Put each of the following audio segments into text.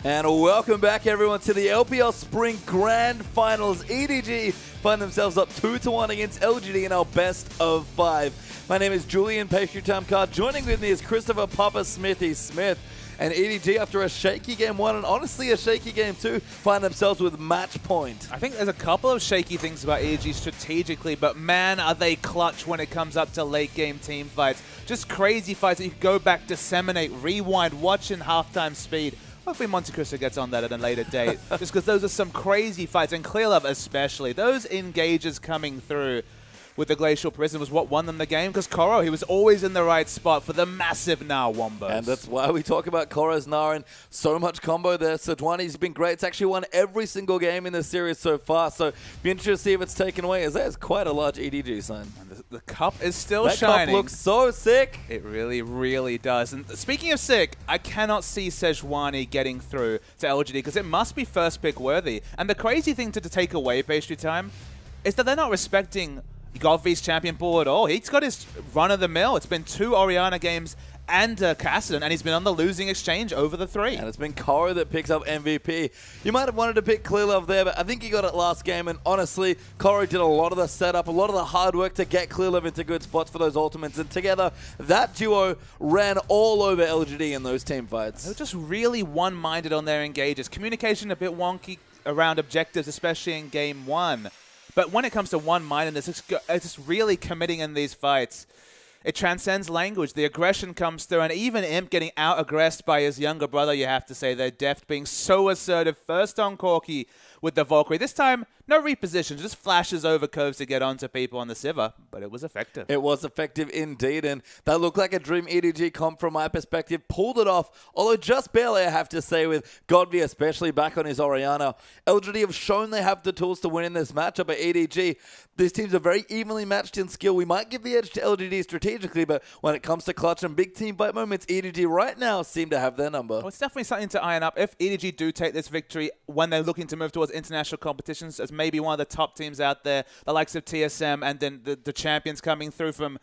And welcome back, everyone, to the LPL Spring Grand Finals. EDG find themselves up 2-1 against LGD in our best of 5. My name is Julian Pastry Time Card. Joining with me is Christopher Papa Smithy Smith. And EDG, after a shaky game 1 and honestly a shaky game 2, find themselves with match point. I think there's a couple of shaky things about EDG strategically, but man, are they clutch when it comes up to late game team fights. Just crazy fights that you can go back, disseminate, rewind, watch in halftime speed. Hopefully Monte Cristo gets on that at a later date, just because those are some crazy fights, and Clearlove especially. Those engages coming through with the Glacial Prison was what won them the game, because Koro, he was always in the right spot for the massive Gnar wombos. And that's why we talk about Koro's Gnar and so much combo there. Sejuani's been great. It's actually won every single game in the series so far, so be interested to see if it's taken away, as there's quite a large EDG sign. The cup is still that shining. That cup looks so sick. It really, really does. And speaking of sick, I cannot see Sejuani getting through to LGD because it must be first pick worthy. And the crazy thing to take away, Pastry Time, is that they're not respecting Godfrey's champion pool at all. He's got his run-of-the-mill. It's been 2 Orianna games and Kassadin, and he's been on the losing exchange over the 3. And it's been Koro that picks up MVP. You might have wanted to pick Clearlove there, but I think he got it last game, and honestly, Koro did a lot of the setup, a lot of the hard work to get Clearlove into good spots for those ultimates, and together, that duo ran all over LGD in those team fights. They were just really one-minded on their engages. Communication a bit wonky around objectives, especially in game 1. But when it comes to one-mindedness, it's just really committing in these fights. It transcends language. The aggression comes through, and even Imp getting out-aggressed by his younger brother, you have to say. They're Deft being so assertive. First on Corki with the Valkyrie. This time, no reposition, just flashes over curves to get onto people on the Sivir, but it was effective. It was effective indeed, and that looked like a dream EDG comp from my perspective. Pulled it off, although just barely, I have to say, with Godby especially back on his Orianna. LGD have shown they have the tools to win in this matchup, but EDG, these teams are very evenly matched in skill. We might give the edge to LGD strategically, but when it comes to clutch and big team fight moments, EDG right now seem to have their number. Well, it's definitely something to iron up. If EDG do take this victory when they're looking to move towards international competitions as maybe one of the top teams out there, the likes of TSM and then the champions coming through from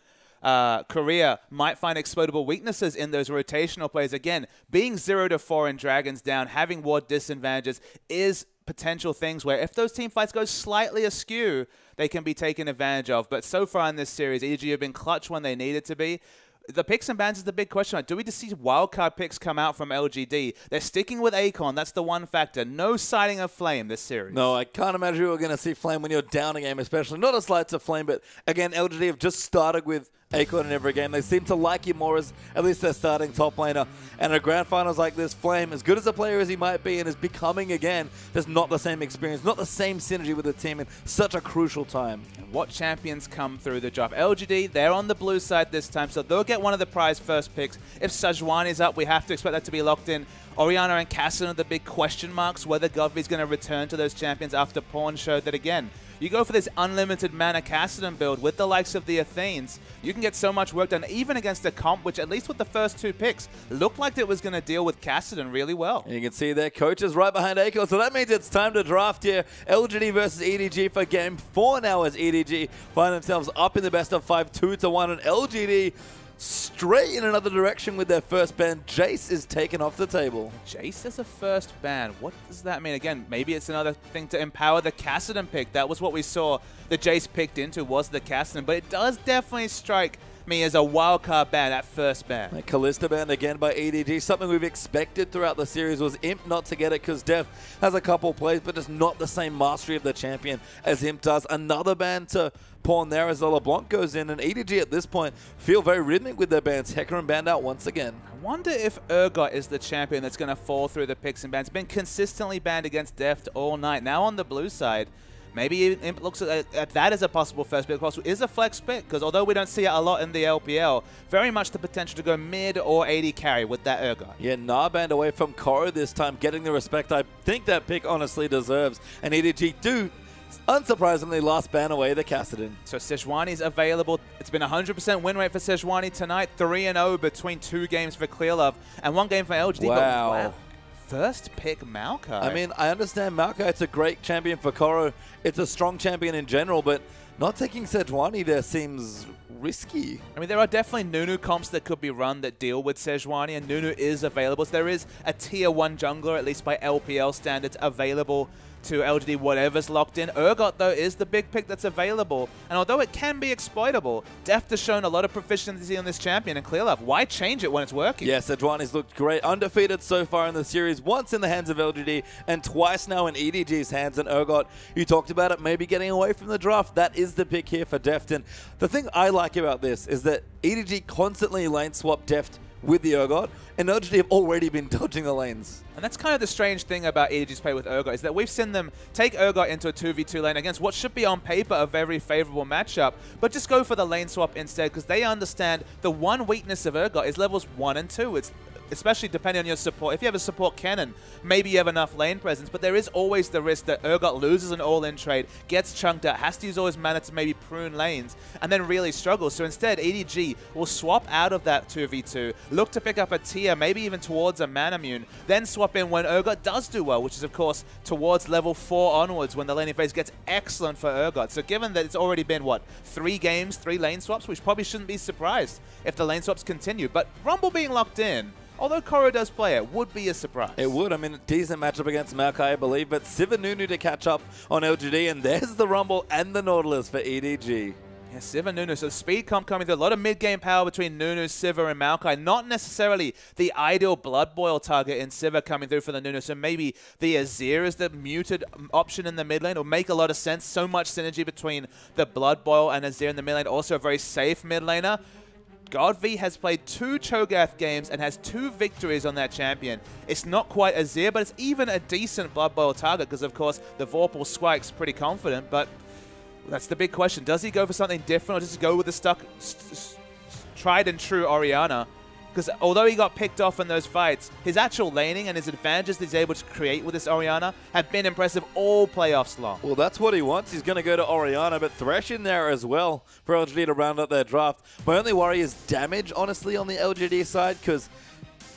Korea might find exploitable weaknesses in those rotational plays. Again, being 0-4 and Dragons down, having ward disadvantages is potential things where if those team fights go slightly askew, they can be taken advantage of. But so far in this series, EDG have been clutch when they needed to be. The picks and bans is the big question. Do we just see wildcard picks come out from LGD? They're sticking with Akon. That's the one factor. No sighting of Flame this series. No, I can't imagine you're going to see Flame when you're down a game, especially. Not a slight to Flame, but again, LGD have just started with Akon in every game. They seem to like him more as at least their starting top laner. And in grand finals like this, Flame, as good as a player as he might be and is becoming again, there's not the same experience, not the same synergy with the team in such a crucial time. And what champions come through the drop? LGD, they're on the blue side this time, so they'll get one of the prize first picks. If Sejuani's up, we have to expect that to be locked in. Orianna and Kassadin are the big question marks, whether Godfrey's going to return to those champions after Pawn showed that again. You go for this unlimited mana Kassadin build with the likes of the Athenes, you can get so much work done, even against a comp, which at least with the first 2 picks, looked like it was going to deal with Kassadin really well. And you can see their coaches right behind Akon, so that means it's time to draft here. LGD versus EDG for game 4 now as EDG find themselves up in the best of 5, 2-1, and LGD straight in another direction with their first ban. Jace is taken off the table. Jace as a first ban. What does that mean? Again, maybe it's another thing to empower the Kassadin pick. That was what we saw the Jace picked into, was the Kassadin. But it does definitely strike me as a wildcard ban at first ban. A Kalista ban again by EDG. Something we've expected throughout the series was Imp not to get it because Dev has a couple plays, but just not the same mastery of the champion as Imp does. Another ban to Pawn there as the LeBlanc goes in, and EDG at this point feel very rhythmic with their bans. Hecarim banned out once again. I wonder if Urgot is the champion that's going to fall through the picks and bans. Been consistently banned against Deft all night. Now on the blue side, maybe Imp looks at that as a possible first pick. It is a flex pick, because although we don't see it a lot in the LPL, very much the potential to go mid or AD carry with that Urgot. Yeah, Gnar banned away from Koro this time, getting the respect I think that pick honestly deserves. And EDG do, unsurprisingly, last ban away the Kassadin. So Sejuani's available. It's been 100% win rate for Sejuani tonight. 3-0 between 2 games for Clearlove and 1 game for LGD. Wow. Wow. First pick Maokai. I mean, I understand Maokai, it's a great champion for Koro. It's a strong champion in general, but not taking Sejuani there seems risky. I mean, there are definitely Nunu comps that could be run that deal with Sejuani, and Nunu is available. So there is a tier 1 jungler, at least by LPL standards, available to LGD whatever's locked in. Urgot, though, is the big pick that's available. And although it can be exploitable, Deft has shown a lot of proficiency on this champion in Clear Love. Why change it when it's working? Yes, Sejuani's looked great. Undefeated so far in the series, once in the hands of LGD and twice now in EDG's hands. And Urgot, you talked about it, maybe getting away from the draft. That is the pick here for Deft. And the thing I like about this is that EDG constantly lane swap Deft with the Urgot, and LGD have already been dodging the lanes. And that's kind of the strange thing about EDG's play with Urgot, is that we've seen them take Urgot into a 2v2 lane against what should be on paper a very favorable matchup, but just go for the lane swap instead because they understand the one weakness of Urgot is levels 1 and 2. It's especially depending on your support. If you have a support cannon, maybe you have enough lane presence, but there is always the risk that Urgot loses an all-in trade, gets chunked out, has to use all his mana to maybe prune lanes, and then really struggles. So instead, EDG will swap out of that 2v2, look to pick up a tier, maybe even towards a Manamune, then swap in when Urgot does do well, which is, of course, towards level 4 onwards when the laning phase gets excellent for Urgot. So given that it's already been, what, 3 games, 3 lane swaps, which probably shouldn't be surprised if the lane swaps continue. But Rumble being locked in, although Koro does play it, would be a surprise. It would. I mean, decent matchup against Maokai, I believe, but Sivir Nunu to catch up on LGD, and there's the Rumble and the Nautilus for EDG. Yeah, Sivir Nunu. So speed comp coming through. A lot of mid-game power between Nunu, Sivir, and Maokai. Not necessarily the ideal Blood Boil target in Sivir coming through for the Nunu. So maybe the Azir is the muted option in the mid lane. It'll make a lot of sense. So much synergy between the Blood Boil and Azir in the mid lane. Also a very safe mid laner. GodV has played 2 Cho'Gath games and has 2 victories on that champion. It's not quite Azir, but it's even a decent Blood Boil target because, of course, the Vorpal Squike's pretty confident, but that's the big question. Does he go for something different or does he go with the tried and true Orianna? Because although he got picked off in those fights, his actual laning and his advantages that he's able to create with this Orianna have been impressive all playoffs long. Well, that's what he wants. He's going to go to Orianna, but Thresh in there as well for LGD to round up their draft. My only worry is damage, honestly, on the LGD side, because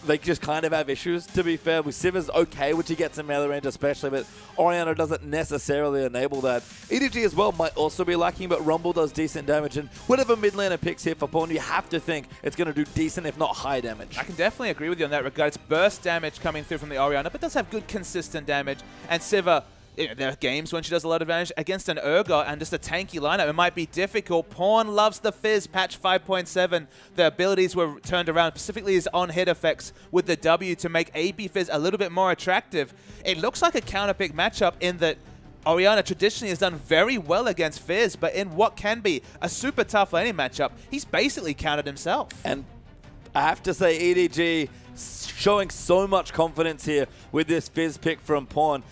they just kind of have issues, to be fair. With Sivir's okay, which he gets in melee range especially, but Orianna doesn't necessarily enable that. EDG as well might also be lacking, but Rumble does decent damage, and whatever mid laner picks here for Pawn, you have to think it's going to do decent, if not high damage. I can definitely agree with you on that regard. It's burst damage coming through from the Orianna, but does have good consistent damage, and Sivir, there are games when she does a lot of damage against an Urgot and just a tanky lineup. It might be difficult. Pawn loves the Fizz, patch 5.7. The abilities were turned around, specifically his on-hit effects with the W to make AP Fizz a little bit more attractive. It looks like a counter-pick matchup in that Orianna traditionally has done very well against Fizz, but in what can be a super tough laning matchup, he's basically countered himself. And I have to say, EDG showing so much confidence here with this Fizz pick from Pawn.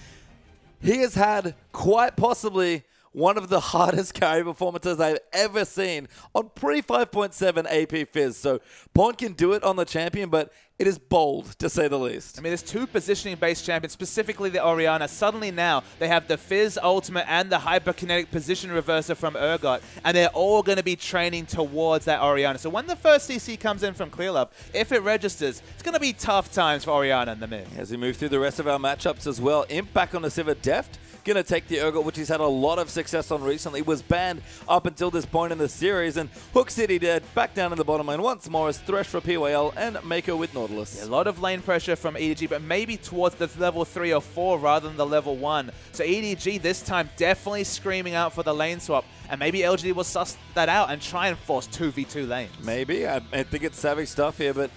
He has had quite possibly one of the hardest carry performances I've ever seen on pre-5.7 AP Fizz. So Pawn can do it on the champion, but it is bold, to say the least. I mean, there's 2 positioning-based champions, specifically the Orianna. Suddenly now, they have the Fizz ultimate and the hyperkinetic position reverser from Urgot, and they're all going to be training towards that Orianna. So when the first CC comes in from Clear Love, if it registers, it's going to be tough times for Orianna in the mid. As we move through the rest of our matchups as well, Imp back on the Sivir. Deft going to take the Urgot, which he's had a lot of success on recently. Was banned up until this point in the series, and Hook City dead back down in the bottom lane once more as Thresh for PYL and Mako with Nautilus. Yeah, a lot of lane pressure from EDG, but maybe towards the level 3 or 4 rather than the level 1. So EDG this time definitely screaming out for the lane swap, and maybe LGD will suss that out and try and force 2v2 lanes. Maybe. I think it's savage stuff here, but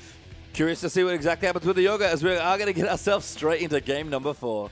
curious to see what exactly happens with the Yoga as we are going to get ourselves straight into game number 4.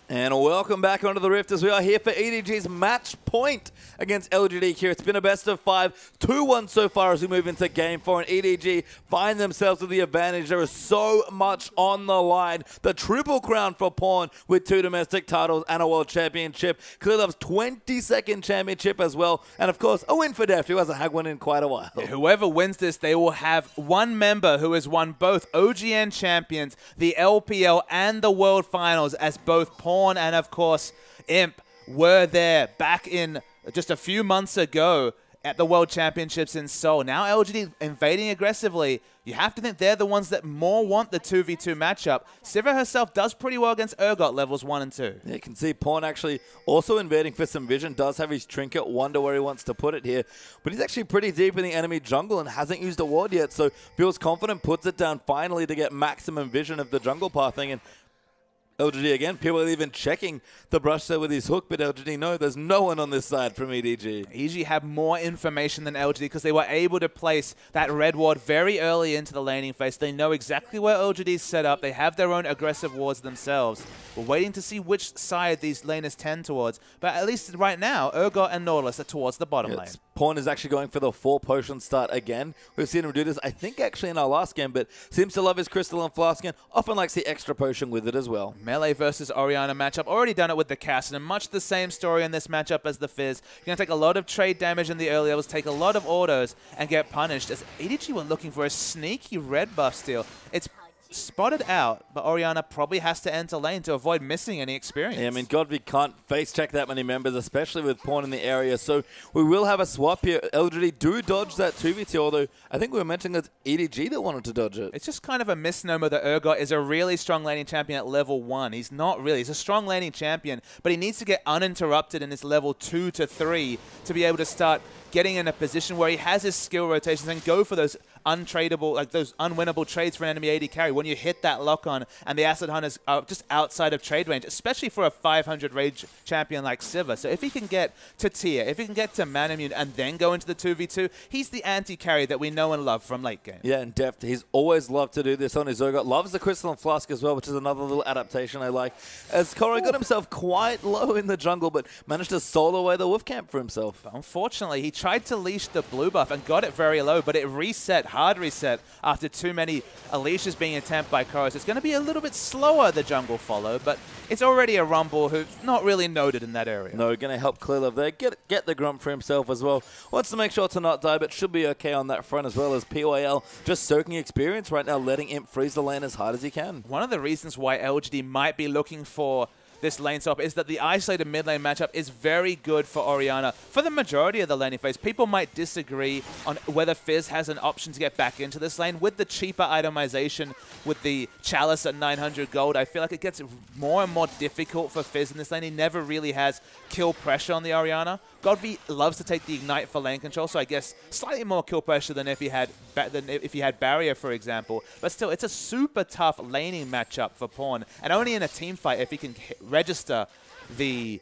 And welcome back onto the Rift as we are here for EDG's match point against LGD here. It's been a best of 5, 2-1 so far as we move into game 4, and EDG find themselves with the advantage. There is so much on the line. The triple crown for Pawn with 2 domestic titles and a world championship. Clear Love's 22nd championship as well. And of course, a win for Deft, who hasn't had one in quite a while. Yeah, whoever wins this, they will have one member who has won both OGN champions, the LPL, and the World Finals, as both Pawn and, of course, Imp were there back in just a few months ago. at the World Championships in Seoul. Now LGD invading aggressively. You have to think they're the ones that more want the 2v2 matchup. Sivir herself does pretty well against Urgot levels 1 and 2. Yeah, you can see Pawn actually also invading for some vision. Does have his trinket. Wonder where he wants to put it here. But he's actually pretty deep in the enemy jungle and hasn't used a ward yet. So feels confident, puts it down finally to get maximum vision of the jungle pathing. And LGD again, people even checking the brush there with his hook, but LGD, no, there's no one on this side from EDG. EDG have more information than LGD because they were able to place that red ward very early into the laning phase. They know exactly where LGD's set up. They have their own aggressive wards themselves. We're waiting to see which side these laners tend towards, but at least right now, Urgot and Nautilus are towards the bottom lane. Pawn is actually going for the 4 potion start again. We've seen him do this, I think, actually in our last game, but seems to love his Crystal and Flask and often likes the extra potion with it as well. Melee versus Orianna matchup. Already done it with the Cassidy. Much the same story in this matchup as the Fizz. You're going to take a lot of trade damage in the early levels, take a lot of autos, and get punished. As EDG were looking for a sneaky red buff steal. It's spotted out, but Orianna probably has to enter lane to avoid missing any experience. Yeah, I mean, Godby can't face check that many members, especially with Pawn in the area. So we will have a swap here. LGD do dodge that 2v2, although I think we were mentioning it's EDG that wanted to dodge it. It's just kind of a misnomer that Urgot is a really strong laning champion at level 1. He's not really. He's a strong laning champion, but he needs to get uninterrupted in his level 2 to 3 to be able to start getting in a position where he has his skill rotations and go for those untradeable, like those unwinnable trades for an enemy AD carry when you hit that lock on and the Acid Hunters are just outside of trade range, especially for a 500 rage champion like Sivir. So if he can get to tier, if he can get to Manamune and then go into the 2v2, he's the anti-carry that we know and love from late game. Yeah, and depth. He's always loved to do this on his Urgot. Loves the Crystal and Flask as well, which is another little adaptation I like. As Koro got himself quite low in the jungle, but managed to solo away the Wolf Camp for himself. But unfortunately, he tried to leash the blue buff and got it very low, but it reset, hard reset, after too many leashes being attempted by Koro. So it's going to be a little bit slower, the jungle follow, but it's already a Rumble who's not really noted in that area. No, going to help Clearlove there. Get the Grump for himself as well. Wants to make sure to not die, but should be okay on that front as well as PYL just soaking experience right now, letting Imp freeze the lane as hard as he can. One of the reasons why LGD might be looking for this lane swap is that the isolated mid lane matchup is very good for Orianna. For the majority of the laning phase, people might disagree on whether Fizz has an option to get back into this lane. With the cheaper itemization, with the Chalice at 900 gold, I feel like it gets more and more difficult for Fizz in this lane. He never really has kill pressure on the Orianna. Godby loves to take the Ignite for lane control, so I guess slightly more kill pressure than if he had Barrier, for example. But still, it's a super tough laning matchup for Pawn, and only in a team fight, if he can register the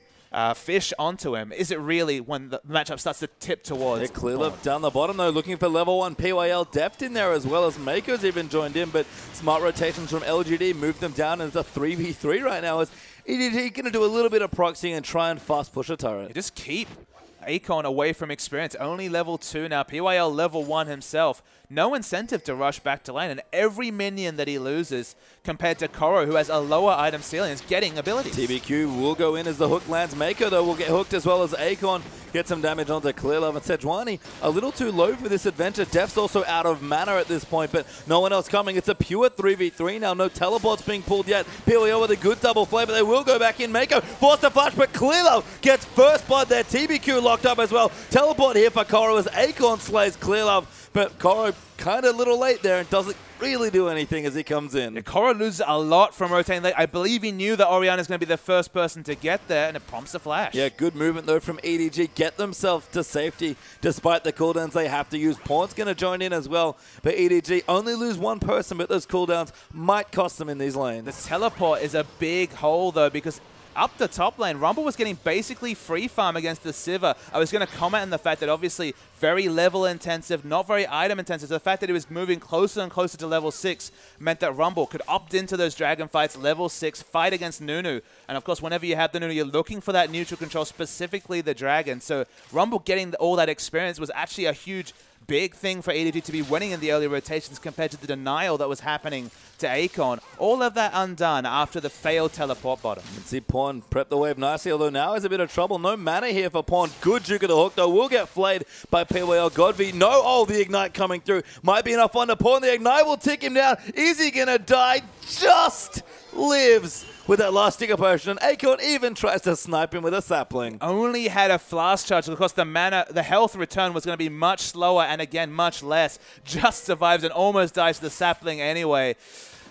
fish onto him, is it really when the matchup starts to tip towards. Yeah, Clearlove down the bottom though, looking for level 1 PYL depth in there as well as Mako's even joined in, but smart rotations from LGD moved them down into 3v3 right now as EDG going to do a little bit of proxying and try and fast push a turret. You just keep Akon away from experience. Only level 2 now. PYL level 1 himself. No incentive to rush back to lane, and every minion that he loses compared to Koro, who has a lower item ceiling, is getting abilities. TBQ will go in as the hook lands. Mako, though, will get hooked as well as Akon. Get some damage onto Clearlove, and Sejuani a little too low for this adventure. Def's also out of mana at this point, but no one else coming. It's a pure 3v3 now. No teleports being pulled yet. PYL with a good double play, but they will go back in. Mako forced to flash, but Clearlove gets first blood there. TBQ locked up as well. Teleport here for Koro as Akon slays Clearlove, but Koro kind of a little late there and doesn't really do anything as he comes in. Yeah, Koro loses a lot from rotating late. I believe he knew that Orianna's going to be the first person to get there, and it prompts a flash. Yeah, good movement though from EDG. Get themselves to safety despite the cooldowns they have to use. Pawn's going to join in as well, but EDG only lose one person, but those cooldowns might cost them in these lanes. The teleport is a big hole though, because up the top lane, Rumble was getting basically free farm against the Sivir. I was going to comment on the fact that obviously very level intensive, not very item intensive. So the fact that he was moving closer and closer to level 6 meant that Rumble could opt into those dragon fights, level 6, fight against Nunu. And of course, whenever you have the Nunu, you're looking for that neutral control, specifically the dragon. So Rumble getting all that experience was actually a huge big thing for EDG to be winning in the early rotations compared to the denial that was happening to Akon. All of that undone after the failed teleport bottom. You can see Pawn prep the wave nicely, although now is a bit of trouble. No mana here for Pawn. Good juke of the hook, though. Will get flayed by PYL. Godby, the Ignite coming through. Might be enough on to Pawn. The Ignite will tick him down. Is he going to die? Just lives with that last sticker potion. Acorn even tries to snipe him with a sapling. Only had a flask charge because the health return was going to be much slower and again much less. Just survives and almost dies to the sapling anyway.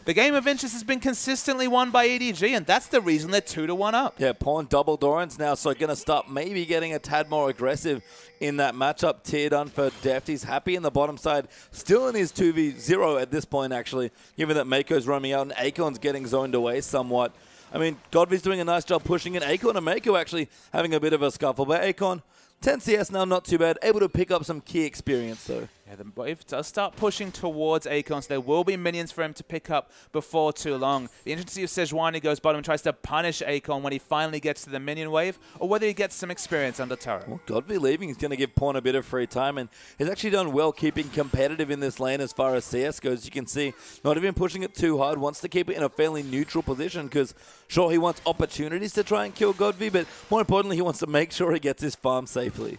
The game of interest has been consistently won by EDG, and that's the reason they're 2-1 up. Yeah, Pawn double Dorans now, so going to start maybe getting a tad more aggressive in that matchup. Tier done for Deft. He's happy in the bottom side, still in his 2v0 at this point, actually, given that Mako's roaming out and Acorn's getting zoned away somewhat. I mean, Godvy's doing a nice job pushing in. Acorn and Mako actually having a bit of a scuffle, but Acorn, 10 CS now, not too bad. Able to pick up some key experience, though. Yeah, the wave does start pushing towards Acorn, so there will be minions for him to pick up before too long. The interesting to see if Sejuani goes bottom and tries to punish Acorn when he finally gets to the minion wave, or whether he gets some experience under turret. Well, Godby leaving is going to give Pawn a bit of free time, and he's actually done well keeping competitive in this lane as far as CS goes. You can see not even pushing it too hard, wants to keep it in a fairly neutral position because, sure, he wants opportunities to try and kill Godby, but more importantly, he wants to make sure he gets his farm safely.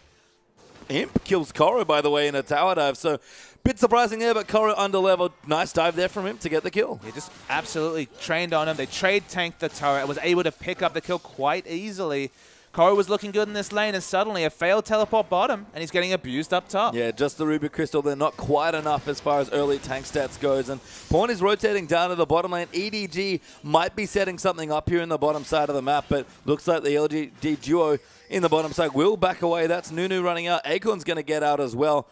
Imp kills Koro, by the way, in a tower dive, so bit surprising there, but Koro under level. Nice dive there from him to get the kill. He just absolutely trained on him. They trade tanked the turret and was able to pick up the kill quite easily. Koro was looking good in this lane, and suddenly a failed teleport bottom, and he's getting abused up top. Yeah, just the Ruby Crystal. They're not quite enough as far as early tank stats goes, and Pawn is rotating down to the bottom lane. EDG might be setting something up here in the bottom side of the map, but looks like the LGD duo in the bottom side will back away. That's Nunu running out. Acorn's going to get out as well.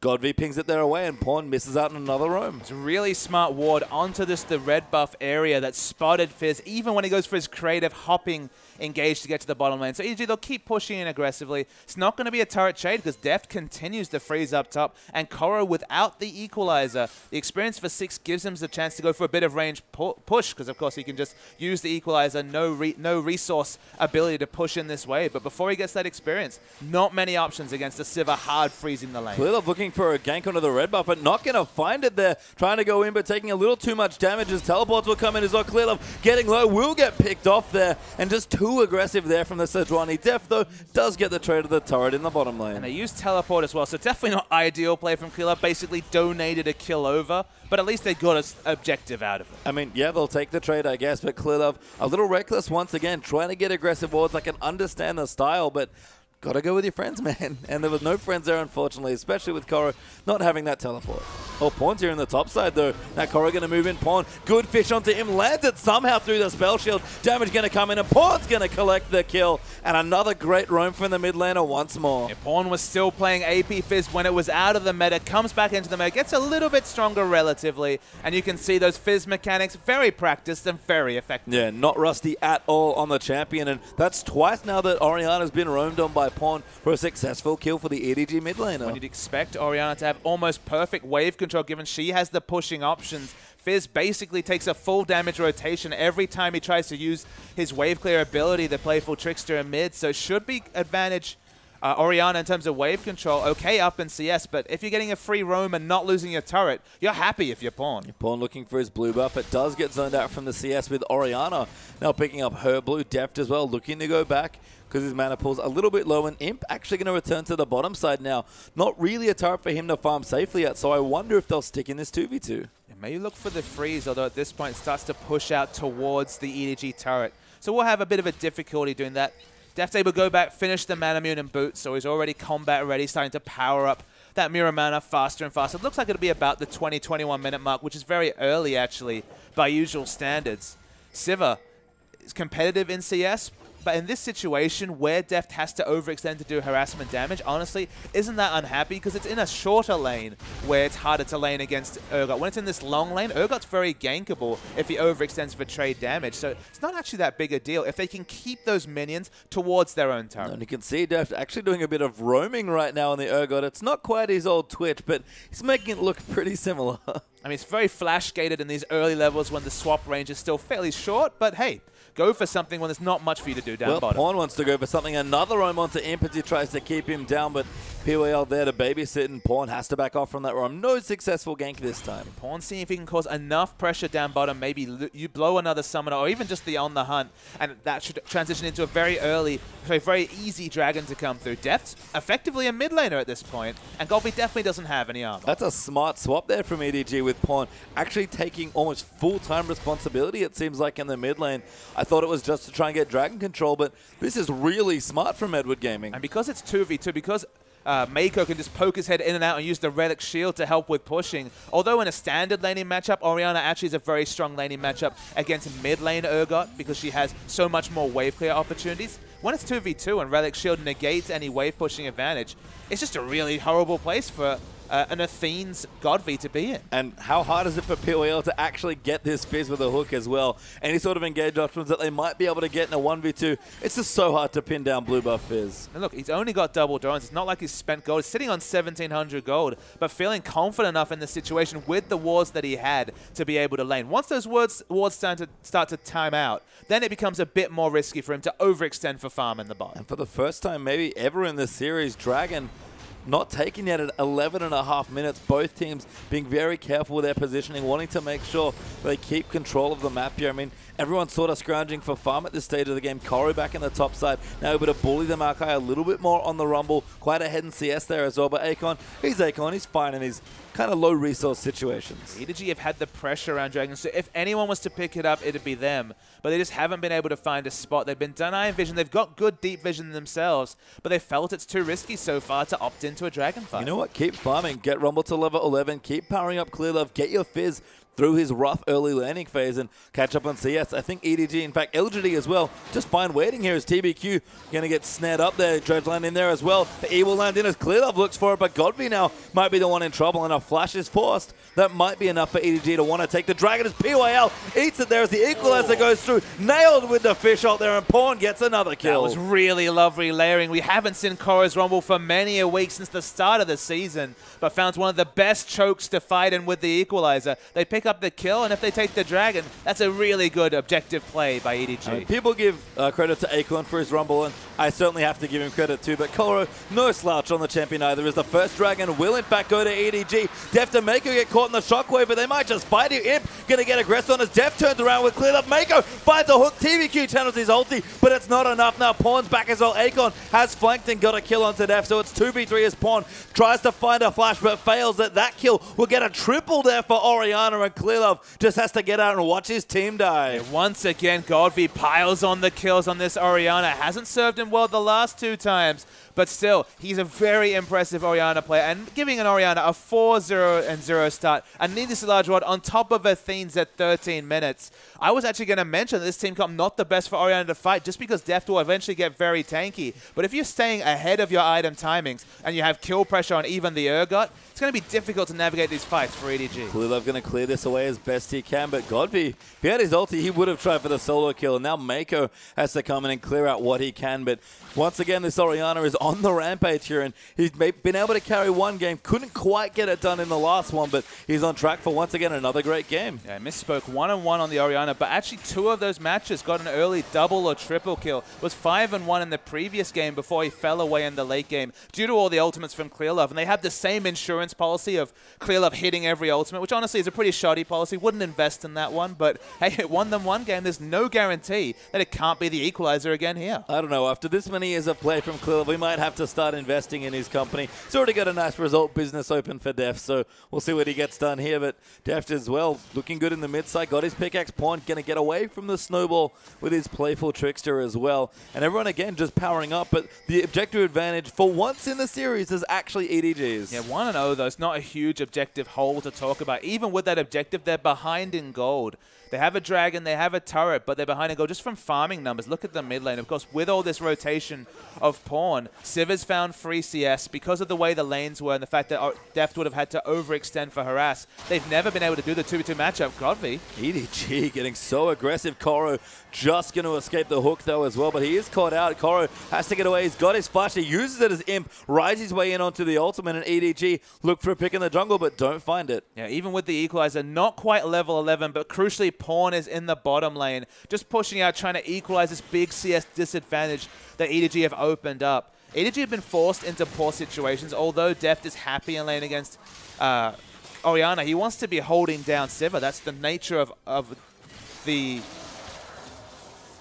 Godby pings it there away, and Pawn misses out on another roam. It's a really smart ward onto the red buff area that spotted Fizz, even when he goes for his creative hopping engage to get to the bottom lane. So EG, they'll keep pushing in aggressively. It's not going to be a turret trade because Deft continues to freeze up top, and Koro without the equalizer. The experience for 6 gives him the chance to go for a bit of range push because, of course, he can just use the equalizer. No resource ability to push in this way. But before he gets that experience, not many options against a Sivir hard freezing the lane. Clearlove looking for a gank onto the red buff, but not going to find it there. Trying to go in, but taking a little too much damage as teleports will come in as well. Clearlove getting low, will get picked off there, and just too aggressive there from the Sejuani. Deft, though, does get the trade of the turret in the bottom lane. And they use teleport as well, so definitely not ideal play from Clearlove. Basically donated a kill over, but at least they got an objective out of it. I mean, yeah, they'll take the trade, I guess, but Clearlove a little reckless once again, trying to get aggressive wards. I can understand the style, but gotta go with your friends, man. And there was no friends there, unfortunately, especially with Koro not having that teleport. Oh, Pawn's here in the top side, though. Now Koro going to move in. Pawn, good fish onto him. Lands it somehow through the spell shield. Damage going to come in, and Pawn's going to collect the kill. And another great roam from the mid laner once more. Yeah, Pawn was still playing AP Fizz when it was out of the meta. Comes back into the meta. Gets a little bit stronger relatively. And you can see those Fizz mechanics, very practiced and very effective. Yeah, not rusty at all on the champion. And that's twice now that Orianna's been roamed on by Pawn for a successful kill for the EDG mid laner. When you'd expect Orianna to have almost perfect wave control given she has the pushing options. Fizz basically takes a full damage rotation every time he tries to use his wave clear ability, the playful trickster in mid, so should be advantage Orianna in terms of wave control. Okay up in CS, but if you're getting a free roam and not losing your turret, you're happy if you're Pawn. Pawn looking for his blue buff. It does get zoned out from the CS with Orianna now picking up her blue. Deft as well, looking to go back because his mana pool's a little bit low, and Imp actually going to return to the bottom side now. Not really a turret for him to farm safely yet, so I wonder if they'll stick in this 2v2. Maybe look for the freeze, although at this point it starts to push out towards the EDG turret. So we'll have a bit of a difficulty doing that. Deft's able to go back, finish the Manamune and boot, so he's already combat ready, starting to power up that mirror mana faster and faster. It looks like it'll be about the 20-21 minute mark, which is very early actually by usual standards. Sivir is competitive in CS, but in this situation where Deft has to overextend to do harassment damage, honestly, isn't that unhappy because it's in a shorter lane where it's harder to lane against Urgot. When it's in this long lane, Urgot's very gankable if he overextends for trade damage. So it's not actually that big a deal if they can keep those minions towards their own turret. And you can see Deft actually doing a bit of roaming right now on the Urgot. It's not quite his old Twitch, but he's making it look pretty similar. I mean, it's very flash-gated in these early levels when the swap range is still fairly short, but hey, go for something when there's not much for you to do down bottom. Pawn wants to go for something. Another roam onto Imp as he tries to keep him down, but PYL there to babysit, and Pawn has to back off from that roam. No successful gank this time. Pawn seeing if he can cause enough pressure down bottom, maybe you blow another summoner, or even just the on the hunt, and that should transition into a very easy dragon to come through. Deft's effectively a mid laner at this point, and Golby definitely doesn't have any armor. That's a smart swap there from EDG, with Pawn actually taking almost full-time responsibility, it seems like, in the mid lane. I thought it was just to try and get dragon control, but this is really smart from Edward Gaming. And because it's 2v2, because Mako can just poke his head in and out and use the Relic Shield to help with pushing. Although in a standard laning matchup, Orianna actually is a very strong laning matchup against mid lane Urgot because she has so much more wave clear opportunities. When it's 2v2 and Relic Shield negates any wave pushing advantage, it's just a really horrible place for an Athene's Godby to be in. And how hard is it for POL to actually get this Fizz with a hook as well? Any sort of engage options that they might be able to get in a 1v2, it's just so hard to pin down blue buff Fizz. And look, he's only got double drones. It's not like he's spent gold. He's sitting on 1,700 gold, but feeling confident enough in the situation with the wards that he had to be able to lane. Once those wards start to time out, then it becomes a bit more risky for him to overextend for farm in the bot. And for the first time maybe ever in this series, Dragon not taken yet at 11.5 minutes. Both teams being very careful with their positioning, wanting to make sure they keep control of the map here. I mean, everyone's sort of scrounging for farm at this stage of the game. Koro back in the top side, now able to bully the Maokai a little bit more on the Rumble. Quite ahead in CS there as well, but Akon, he's fine in his kind of low resource situations. EDG have had the pressure around Dragon, so if anyone was to pick it up, it'd be them. But they just haven't been able to find a spot. They've been done eye vision. They've got good deep vision themselves, but they felt it's too risky so far to opt into a Dragon fight. You know what? Keep farming. Get Rumble to level 11. Keep powering up Clear Love. Get your Fizz through his rough early landing phase and catch up on CS. I think EDG, in fact, LGD as well, just fine waiting here as TBQ going to get snared up there. Dredgeland in there as well. The E will land in as Clear Love looks for it, but Godby now might be the one in trouble, and a flash is forced. That might be enough for EDG to want to take the Dragon as PYL eats it there as the Equalizer goes through. Nailed with the fish out there, and Pawn gets another kill. That was really lovely layering. We haven't seen Koro's Rumble for many a week since the start of the season, but found one of the best chokes to fight in with the Equalizer. They pick up the kill, and if they take the Dragon, that's a really good objective play by EDG. I mean, people give credit to Acorn for his Rumble, and I certainly have to give him credit too, but Koro, no slouch on the champion either, as the first Dragon will in fact go to EDG. Deft and Mako get caught in the shockwave, but they might just fight you. Imp gonna get aggressive on as Deft turns around with Clear Up. Mako finds a hook, TBQ channels his ulti, but it's not enough. Now Pawn's back as well. Acorn has flanked and got a kill onto Deft, so it's 2v3 as Pawn tries to find a flash, but fails. That kill will get a triple there for Orianna, and Clear Love just has to get out and watch his team die. Yeah, once again, Godby piles on the kills on this Orianna. Hasn't served him well the last two times, but still, he's a very impressive Orianna player, and giving an Orianna a 4-0-0 start, and needlessly large rod on top of Athene's at 13 minutes. I was actually going to mention that this team comp not the best for Orianna to fight, just because Deft will eventually get very tanky. But if you're staying ahead of your item timings, and you have kill pressure on even the Urgot, it's going to be difficult to navigate these fights for EDG. Clear Love going to clear this away as best he can, but Godby, if he had his ulti, he would have tried for the solo kill. Now Mako has to come in and clear out what he can, but once again, this Orianna is on the rampage here, and he's been able to carry one game. Couldn't quite get it done in the last one, but he's on track for, once again, another great game. Yeah, I misspoke. 1-1 on the Orianna, but actually two of those matches got an early double or triple kill. Was 5-1 in the previous game before he fell away in the late game due to all the ultimates from Clear Love. And they have the same insurance policy of Clear Love hitting every ultimate, which honestly is a pretty shoddy policy. Wouldn't invest in that one, but hey, it won them one game. There's no guarantee that it can't be the Equalizer again here. I don't know. After this many years of play from Clear Love, we might have to start investing in his company. He's already got a nice result business open for Deft, so we'll see what he gets done here. But Deft as well, looking good in the mid side. Got his pickaxe. Pawn going to get away from the snowball with his playful trickster as well. And everyone again just powering up, but the objective advantage for once in the series is actually EDG's. Yeah, 1-0 though. It's not a huge objective hole to talk about. Even with that objective, they're behind in gold. They have a Dragon, they have a turret, but they're behind in gold just from farming numbers. Look at the mid lane. Of course, with all this rotation of Pawn, Civ has found free CS because of the way the lanes were and the fact that Deft would have had to overextend for harass. They've never been able to do the 2v2 matchup. Godby. EDG getting so aggressive. Koro just going to escape the hook though as well, but he is caught out. Koro has to get away. He's got his flash. He uses it as Imp, rides his way in onto the ultimate, and EDG look for a pick in the jungle, but don't find it. Yeah, even with the Equalizer, not quite level 11, but crucially, Pawn is in the bottom lane, just pushing out, trying to equalize this big CS disadvantage that EDG have opened up. EDG have been forced into poor situations, although Deft is happy in lane against Orianna. He wants to be holding down Sivir. That's the nature of the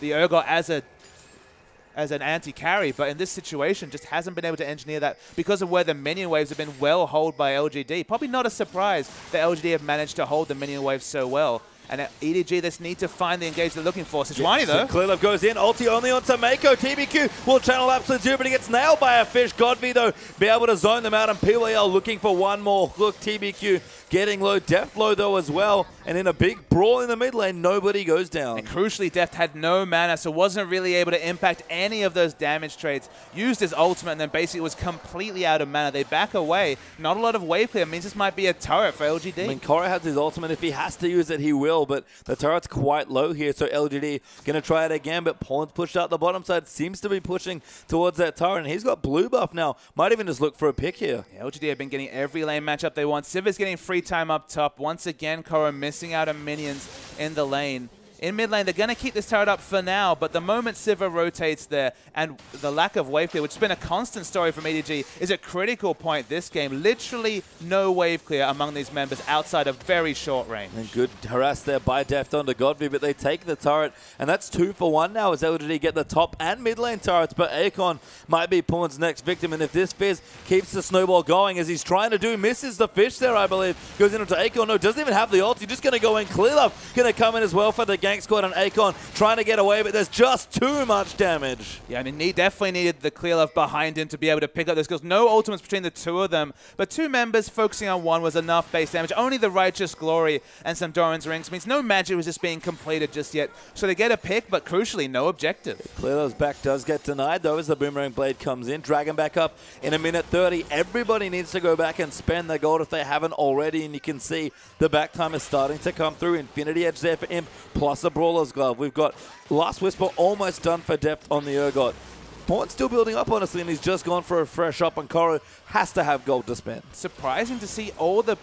Urgot as an anti-carry, but in this situation just hasn't been able to engineer that because of where the minion waves have been well held by LGD. Probably not a surprise that LGD have managed to hold the minion waves so well. And at EDG, this need to find the engage they're looking for. Sejuani, though. Clearlove goes in. Ulti only onto Mako. TBQ will channel Absolute Zero, but he gets nailed by a fish. Godby, though, be able to zone them out. And PYL looking for one more. Look, TBQ getting low. Deft low, though, as well. And in a big brawl in the mid lane, nobody goes down. And crucially, Deft had no mana, so wasn't really able to impact any of those damage trades. Used his ultimate and then basically was completely out of mana. They back away. Not a lot of wave clear. Means this might be a turret for LGD. I mean, Korra has his ultimate. If he has to use it, he will. But the turret's quite low here, so LGD going to try it again. But Pawn's pushed out the bottom side. Seems to be pushing towards that turret. And he's got blue buff now. Might even just look for a pick here. Yeah, LGD have been getting every lane matchup they want. Sivir's getting free time up top. Once again, Korra missing out on minions in the lane. In mid lane, they're going to keep this turret up for now, but the moment Sivir rotates there and the lack of wave clear, which has been a constant story from EDG, is a critical point this game. Literally no wave clear among these members outside of very short range. And good harass there by Deft onto Godby, but they take the turret, and that's 2 for 1 now as LGD get the top and mid lane turrets, but Akon might be Pawn's next victim, and if this Fizz keeps the snowball going as he's trying to do, misses the fish there, I believe, goes into Akon, no, doesn't even have the ult, he's just going to go in. Clearlove going to come in as well for the gank squad, and Akon trying to get away, but there's just too much damage. Yeah, I mean, he definitely needed the Clearlove behind him to be able to pick up those kills. No ultimates between the two of them, but two members focusing on one was enough base damage. Only the Righteous Glory and some Doran's Rings means no magic was just being completed just yet. So they get a pick, but crucially, no objective. Clearlove's back does get denied, though, as the Boomerang Blade comes in. Dragon back up in a minute 30. Everybody needs to go back and spend their gold if they haven't already, and you can see the back time is starting to come through. Infinity Edge there for Imp, plus a Brawler's Glove. We've got Last Whisper almost done for Deft on the Urgot. Pawn's still building up, honestly, and he's just gone for a fresh up, and Korra has to have gold to spend. Surprising to see all the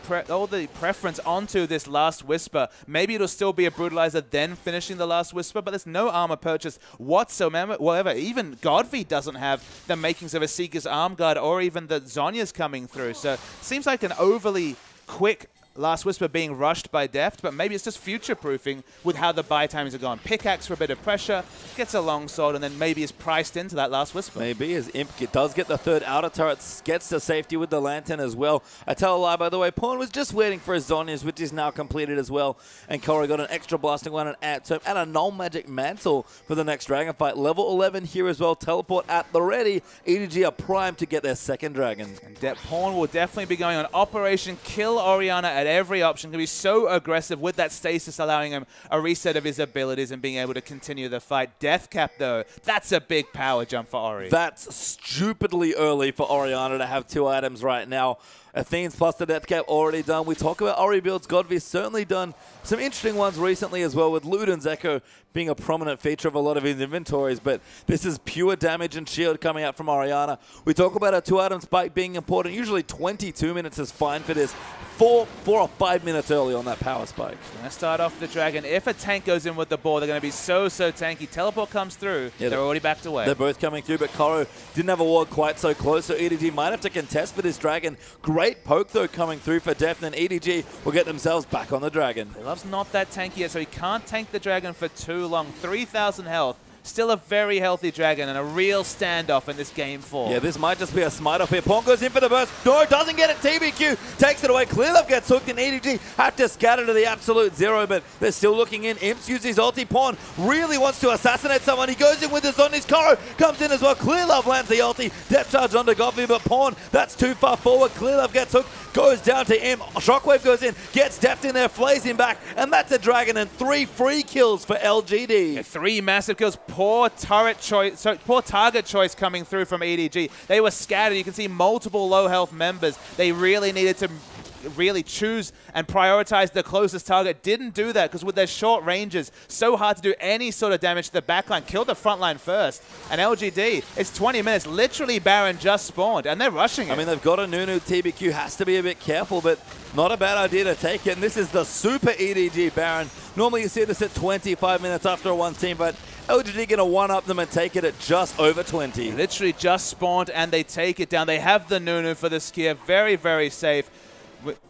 preference onto this Last Whisper. Maybe it'll still be a Brutalizer then finishing the Last Whisper, but there's no armor purchase whatsoever. Even Godby doesn't have the makings of a Seeker's Arm Guard or even the Zhonya's coming through. So it seems like an overly quick Last Whisper being rushed by Deft, but maybe it's just future-proofing with how the buy times are gone. Pickaxe for a bit of pressure, gets a longsword, and then maybe is priced into that Last Whisper. Maybe as Imp does get the third outer turret, gets to safety with the Lantern as well. I tell a lie, by the way, Pawn was just waiting for his Zhonya's, which is now completed as well. And Korra got an extra blasting one, an Ant Tome, and a Null Magic Mantle for the next Dragon fight. Level 11 here as well. Teleport at the ready. EDG are primed to get their second Dragon. And Pawn will definitely be going on Operation Kill Orianna at every option. Can be so aggressive with that stasis, allowing him a reset of his abilities and being able to continue the fight. Deathcap, though, that's a big power jump for Ori. That's stupidly early for Orianna to have 2 items right now. Athene's plus the Deathcap already done. We talk about Ori builds. Godvy's certainly done some interesting ones recently as well, with Luden's Echo being a prominent feature of a lot of his inventories, but this is pure damage and shield coming out from Orianna. We talk about a 2-item spike being important. Usually 22 minutes is fine for this. 4 or 5 minutes early on that power spike. Going to start off the Dragon. If a tank goes in with the ball, they're going to be so tanky. Teleport comes through. Yeah, they're already backed away. They're both coming through, but Koro didn't have a ward quite so close, so EDG might have to contest for this Dragon. Great poke, though, coming through for Deft, and EDG will get themselves back on the Dragon. Love's not that tanky yet, so he can't tank the Dragon for too long. 3,000 health. Still a very healthy Dragon and a real standoff in this game 4. Yeah, this might just be a smite off here. Pawn goes in for the burst. No, doesn't get it. TBQ takes it away. Clearlove gets hooked, and EDG have to scatter to the absolute zero, but they're still looking in. Imps uses his ulti. Pawn really wants to assassinate someone. He goes in with his on his Koro. Comes in as well. Clearlove lands the ulti. Depth charge onto Godby, but Pawn, that's too far forward. Clearlove gets hooked. Goes down to Imp. Shockwave goes in. Gets Deft in there. Flays him back. And that's a Dragon and 3 free kills for LGD. Yeah, 3 massive kills. Poor turret choice, poor target choice coming through from EDG. They were scattered. You can see multiple low health members. They really needed to choose and prioritize the closest target. Didn't do that because with their short ranges, so hard to do any sort of damage to the backline. Kill the front line first. And LGD, it's 20 minutes. Literally, Baron just spawned, and they're rushing it. I mean, they've got a Nunu. TBQ has to be a bit careful, but not a bad idea to take it. And this is the super EDG Baron. Normally, you see this at 25 minutes after a 1 team, but LGD going to one-up them and take it at just over 20. Literally just spawned and they take it down. They have the Nunu for the Skier. Very, very safe.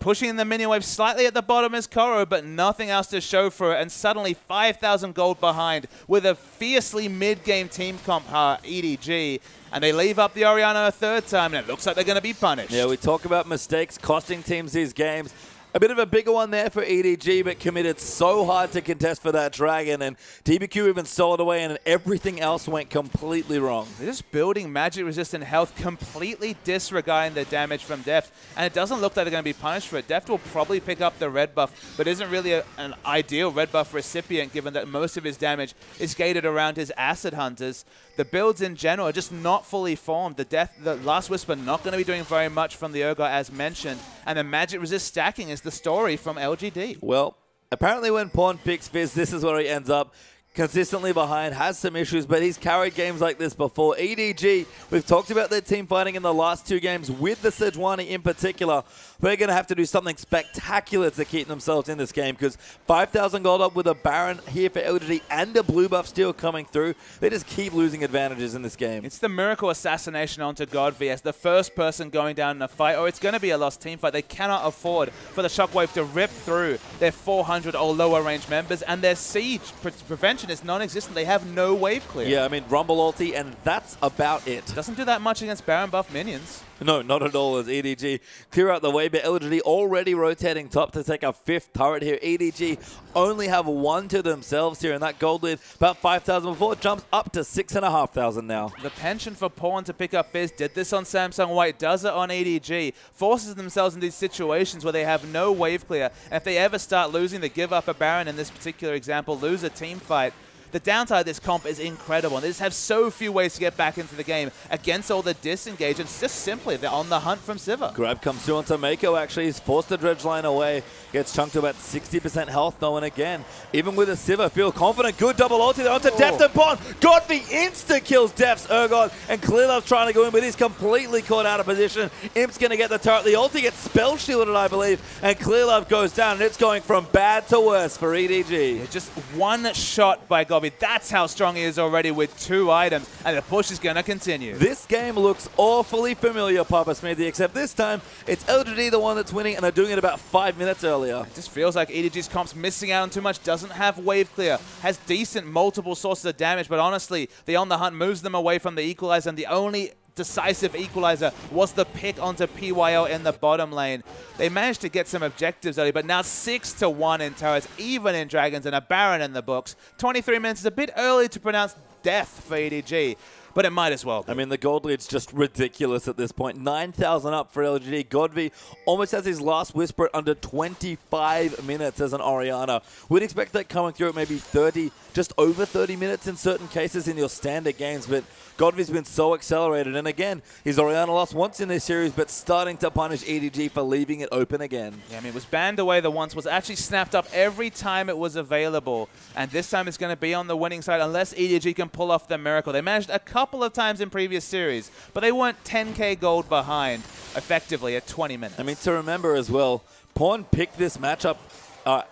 Pushing the minion wave slightly at the bottom is Koro, but nothing else to show for it. And suddenly 5,000 gold behind with a fiercely mid-game team comp, EDG. And they leave up the Orianna a third time, and it looks like they're going to be punished. Yeah, we talk about mistakes costing teams these games. A bit of a bigger one there for EDG, but committed so hard to contest for that Dragon, and TBQ even stole it away, and everything else went completely wrong. They're just building magic-resistant health, completely disregarding the damage from Deft, and it doesn't look like they're going to be punished for it. Deft will probably pick up the red buff, but isn't really an ideal red buff recipient, given that most of his damage is gated around his Acid Hunters. The builds in general are just not fully formed. The Last Whisper not going to be doing very much from the Urgot, as mentioned, and the magic resist stacking is the story from LGD. Well, apparently when Pawn picks Fizz, this is where he ends up. Consistently behind, has some issues, but he's carried games like this before. EDG, we've talked about their team fighting in the last 2 games with the Sejuani in particular. They're going to have to do something spectacular to keep themselves in this game, because 5,000 gold up with a Baron here for LGD and a blue buff steal coming through. They just keep losing advantages in this game. It's the Miracle Assassination onto Godvi as the first person going down in a fight, or it's going to be a lost team fight. They cannot afford for the Shockwave to rip through their 400 or lower range members, and their siege prevention is non-existent. They have no wave clear. Yeah, I mean, Rumble ulti, and that's about it. Doesn't do that much against Baron buff minions. No, not at all as EDG clear out the way, but LGD already rotating top to take a 5th turret here. EDG only have 1 to themselves here, and that gold lead, about 5,000 before, jumps up to 6,500 now. The penchant for Pawn to pick up Fizz did this on Samsung White, does it on EDG, forces themselves in these situations where they have no wave clear, and if they ever start losing, they give up a Baron in this particular example, lose a team fight. The downside of this comp is incredible, and they just have so few ways to get back into the game against all the disengage, and it's just simply they're on the hunt from Sivir. Grab comes through onto Mako, actually. He's forced the dredge line away. Gets chunked to about 60% health, though, and again, even with a Sivir, feel confident. Good double ulti there onto Deft and Pawn. Godvi insta-kills Deft's Urgot, and Clearlove's trying to go in, but he's completely caught out of position. Imp's going to get the turret. The ulti gets spell shielded, I believe, and Clearlove goes down, and it's going from bad to worse for EDG. Yeah, just one shot by Godvi. That's how strong he is already with 2 items, and the push is going to continue. This game looks awfully familiar, Papa Smithy, except this time it's LGD the one that's winning, and they're doing it about 5 minutes earlier. It just feels like EDG's comp's missing out on too much, doesn't have wave clear, has decent multiple sources of damage, but honestly, the On The Hunt moves them away from the equalizer, and the only decisive equalizer was the pick onto PYL in the bottom lane. They managed to get some objectives early, but now 6-1 in turrets, even in Dragons, and a Baron in the books. 23 minutes is a bit early to pronounce death for EDG, but it might as well be. I mean, the gold lead's just ridiculous at this point. 9,000 up for LGD. Godvi almost has his last Whisper under 25 minutes as an Orianna. We'd expect that coming through at maybe 30, just over 30 minutes in certain cases in your standard games, but Godvi's been so accelerated, and again, his Orianna lost once in this series, but starting to punish EDG for leaving it open again. Yeah, I mean, it was banned away the once, was actually snapped up every time it was available, and this time it's going to be on the winning side unless EDG can pull off the miracle. They managed a couple of times in previous series, but they weren't 10k gold behind effectively at 20 minutes. I mean, to remember as well, Pawn picked this matchup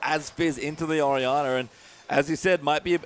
as Fizz into the Orianna, and as you said, might be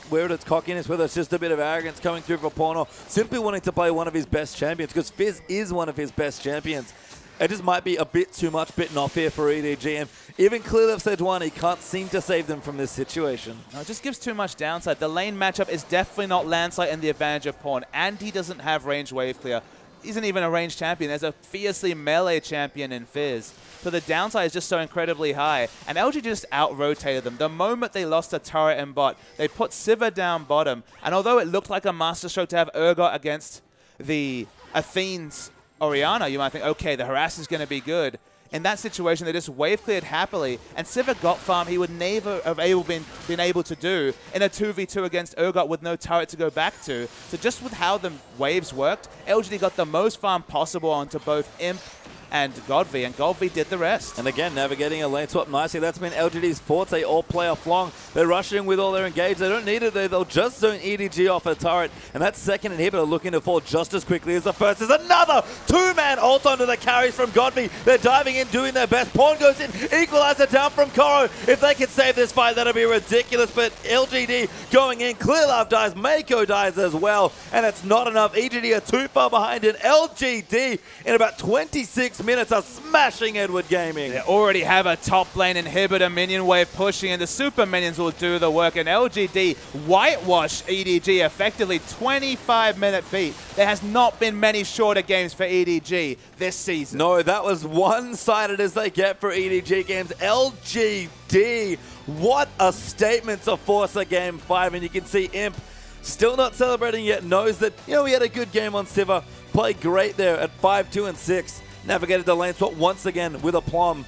whether it's cockiness, whether it's just a bit of arrogance coming through for Pawn, or simply wanting to play one of his best champions, because Fizz is one of his best champions. It just might be a bit too much bitten off here for EDG, and even Clearlove Sejuani can't seem to save them from this situation. No, it just gives too much downside. The lane matchup is definitely not Landslide in the advantage of Pawn, and he doesn't have range wave clear. He isn't even a ranged champion. There's a fiercely melee champion in Fizz. So the downside is just so incredibly high. And LG just out-rotated them. The moment they lost a turret and bot, they put Sivir down bottom. And although it looked like a masterstroke to have Urgot against the Athene's Orianna, you might think, okay, the harass is going to be good. In that situation, they just wave cleared happily, and Sivir got farm he would never have been able to do in a 2v2 against Urgot with no turret to go back to. So just with how the waves worked, LGD got the most farm possible onto both Imp and Godby, and Godby did the rest. And again, navigating a lane swap nicely. That's been LGD's forte all playoff long. They're rushing with all their engage. They don't need it there. They'll just zone EDG off a turret. And that second inhibitor looking to fall just as quickly as the first. There's another two-man ult onto the carries from Godby. They're diving in, doing their best. Pawn goes in. Equalizer down from Koro. If they can save this fight, that'll be ridiculous. But LGD going in. Clearlove dies. Mako dies as well. And it's not enough. EGD are too far behind. And LGD, in about 26 minutes, are smashing Edward Gaming. They already have a top lane inhibitor minion wave pushing, and the super minions will do the work. And LGD whitewash EDG effectively. 25-minute beat. There has not been many shorter games for EDG this season. No, that was one-sided as they get for EDG games. LGD, what a statement to force a Game 5. And you can see Imp still not celebrating yet, knows that, you know, he had a good game on Sivir. Played great there at 5-2 and 6. Navigated the lane swap once again with aplomb.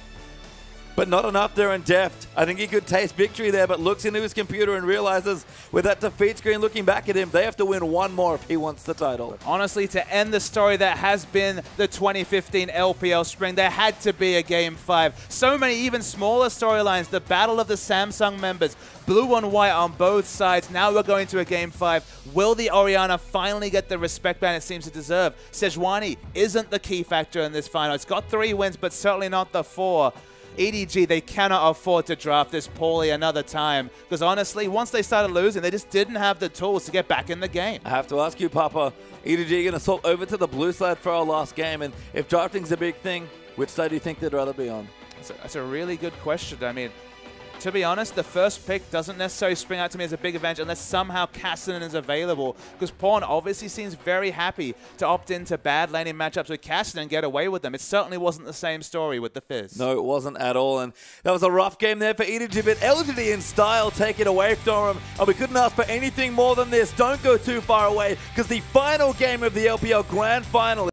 But not enough there in Deft. I think he could taste victory there, but looks into his computer and realizes with that defeat screen looking back at him, they have to win one more if he wants the title. Honestly, to end the story that has been the 2015 LPL Spring, there had to be a Game 5. So many even smaller storylines. The battle of the Samsung members, blue and white on both sides. Now we're going to a Game 5. Will the Orianna finally get the respect ban it seems to deserve? Sejuani isn't the key factor in this final. It's got 3 wins, but certainly not the 4. EDG, they cannot afford to draft this poorly another time, because honestly, once they started losing, they just didn't have the tools to get back in the game. I have to ask you, Papa, EDG going to swap over to the blue side for our last game, and if drafting's a big thing, which side do you think they'd rather be on? That's a really good question. I mean, to be honest, the first pick doesn't necessarily spring out to me as a big advantage unless somehow Kassadin is available, because Pawn obviously seems very happy to opt into bad laning matchups with Kassadin and get away with them. It certainly wasn't the same story with the Fizz. No, it wasn't at all, and that was a rough game there for EDG, but LGD in style take it away from him, and we couldn't ask for anything more than this. Don't go too far away, because the final game of the LPL Grand Final